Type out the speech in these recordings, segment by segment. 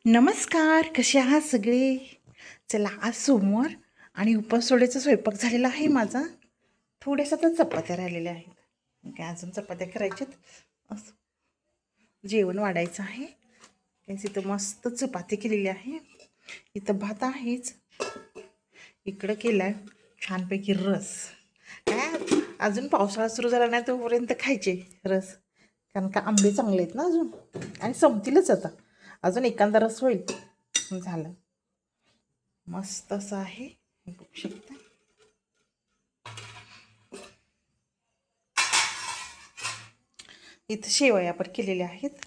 नमस्कार, कसे आहात सगळे? चला, आज सोमवार आणि उपास सोडायचा स्वयंपाक झालेला आहे माझा. थोड्याशा तर चपात्या राहिलेल्या आहेत. काय अजून चपात्या करायच्यात. असं जेवण वाढायचं आहे. काहीच इथं मस्त चपाती केलेली आहे. इथं भात आहेच. इकडं केला आहे छानपैकी रस. काय अजून पावसाळा सुरू झाला नाही तोपर्यंत खायचे रस, कारण का आंबे चांगले आहेत ना अजून, आणि संपतीलच आता. अजून एखादा रस होईल झालं. मस्त असं आहे, बघू शकता. इथं शेवया पण केलेल्या आहेत.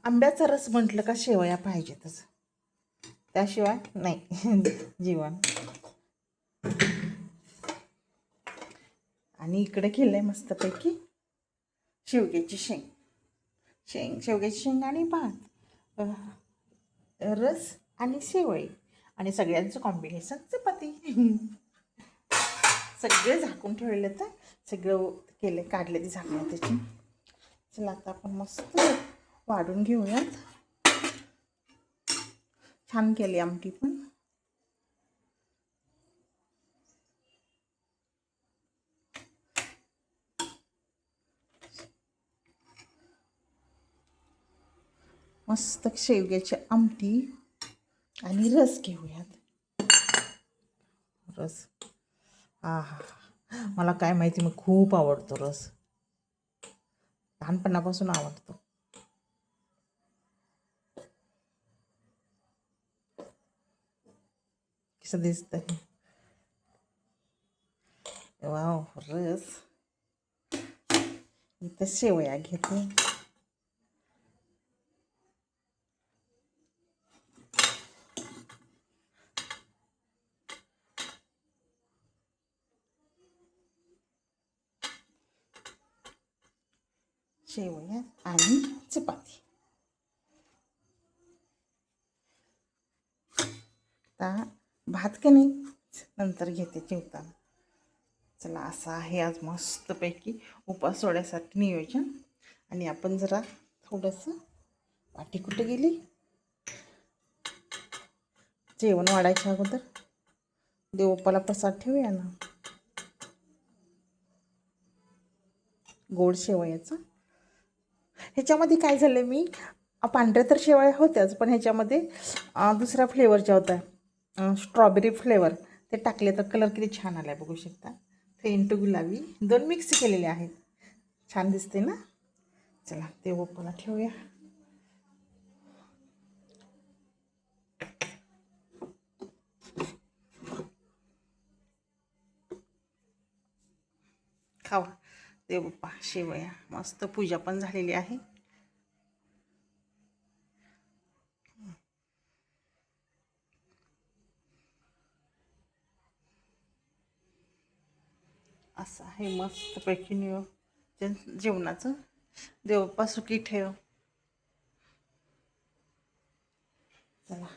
आंब्याचा रस म्हटलं का शेवया पाहिजेतच, त्याशिवाय नाही जीवन. आणि इकडे केलं आहे मस्तपैकी शेवग्याची शेवग्याची शेंग आणि भात, रस आणि शेवई, आणि सगळ्यांचं कॉम्बिनेशन चपाती. सगळे झाकून ठेवले, तर सगळं केलं, काढले ती झाकणं त्याची. चला, आता आपण मस्त वाढून घेऊयात. छान केली आमटी पण. मस्त शेवग्याची आमटी आणि रस घेऊयात. रस, हा हा, मला काय माहिती, मग खूप आवडतो रस, लहानपणापासून आवडतो. कसं दिसतंय, वाव. रस, इथं शेवया घेते. शेवया आणि चपाती. आता भात का नाही नंतर घेते जेवताना. चला, असं आहे आज मस्तपैकी उपास सोडायसाठी नियोजन. आणि आपण जरा थोडंसं, वाटी कुठे गेली, जेवण वाढायच्या अगोदर देवोपाला प्रसाद ठेवूया ना, गोड शेवयाचा. ह्याच्यामध्ये काय झालं, मी पांढऱ्या तर शेवया होत्याच, पण ह्याच्यामध्ये दुसऱ्या फ्लेवरच्या होत्या, स्ट्रॉबेरी फ्लेवर, ते टाकले तर कलर किती छान आला आहे, बघू शकता. फेंट गुलाबी दोन मिक्स केलेले आहेत, छान दिसते ना. चला, ते ओपला ठेवूया. खावा देव बाप्पा शेवया. मस्त पूजा पण झालेली आहे. असं आहे मस्तपैकी नियोजन जेवणाचं. देवबाप्पा सुखी ठेव. चला,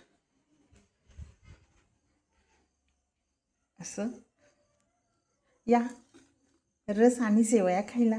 असं या रस आणि शेवया खायला.